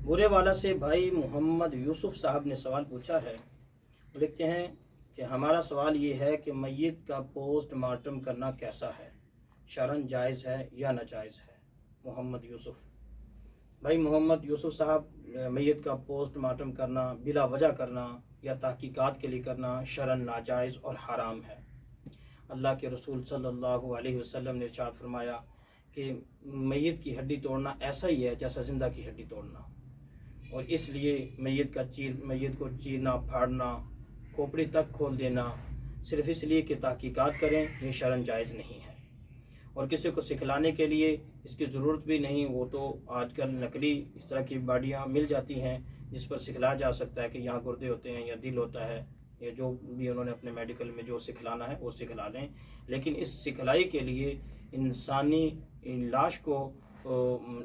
برے والا سے بھائی محمد یوسف صاحب نے سوال پوچھا ہے. لکھتے ہیں کہ ہمارا سوال یہ ہے کہ میت کا پوسٹ مارٹم کرنا کیسا ہے، شرعاً جائز ہے یا ناجائز ہے؟ محمد یوسف. بھائی محمد یوسف صاحب، میت کا پوسٹ مارٹم کرنا، بلا وجہ کرنا یا تحقیقات کے لیے کرنا شرعاً ناجائز اور حرام ہے. اللہ کے رسول صلی اللہ علیہ وسلم نے ارشاد فرمایا کہ میت کی ہڈی توڑنا ایسا ہی ہے جیسا زندہ کی ہڈی توڑنا، اور اس لیے میت کو چیرنا، پھاڑنا، کھوپڑی تک کھول دینا صرف اس لیے کہ تحقیقات کریں، یہ شرعاً جائز نہیں ہے. اور کسی کو سکھلانے کے لیے اس کی ضرورت بھی نہیں. وہ تو آج کل نقلی اس طرح کی باڈیاں مل جاتی ہیں جس پر سکھلایا جا سکتا ہے کہ یہاں گردے ہوتے ہیں یا دل ہوتا ہے، یا جو بھی انہوں نے اپنے میڈیکل میں جو سکھلانا ہے وہ سکھلا لیں. لیکن اس سکھلائی کے لیے انسانی لاش کو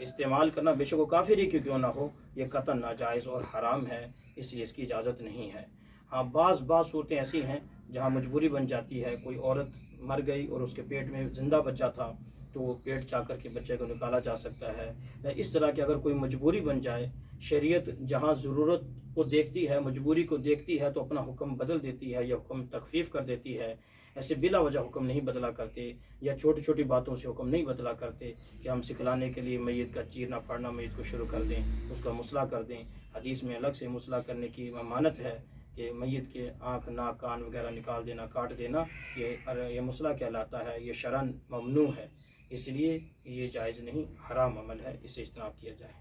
استعمال کرنا، بے شک وہ کافر ہی کیوں نہ ہو، یہ قطعاً ناجائز اور حرام ہے، اس لیے اس کی اجازت نہیں ہے. ہاں، بعض صورتیں ایسی ہیں جہاں مجبوری بن جاتی ہے. کوئی عورت مر گئی اور اس کے پیٹ میں زندہ بچہ تھا تو وہ پیٹ چاہ کر کے بچے کو نکالا جا سکتا ہے. اس طرح کہ اگر کوئی مجبوری بن جائے، شریعت جہاں ضرورت کو دیکھتی ہے، مجبوری کو دیکھتی ہے، تو اپنا حکم بدل دیتی ہے یا حکم تخفیف کر دیتی ہے. ایسے بلا وجہ حکم نہیں بدلا کرتے، یا چھوٹی چھوٹی باتوں سے حکم نہیں بدلا کرتے کہ ہم سکھلانے کے لیے میت کا چیرنا پھاڑنا میت کو شروع کر دیں، اس کا مسئلہ کر دیں. حدیث میں الگ سے مسئلہ کرنے کی ممانعت ہے کہ میت کے آنکھ، ناک، کان وغیرہ نکال دینا، کاٹ دینا، یہ مسئلہ کہلاتا ہے، یہ شرعاً ممنوع ہے. اس لیے یہ جائز نہیں، حرام عمل ہے، اسے اجتناب کیا جائے.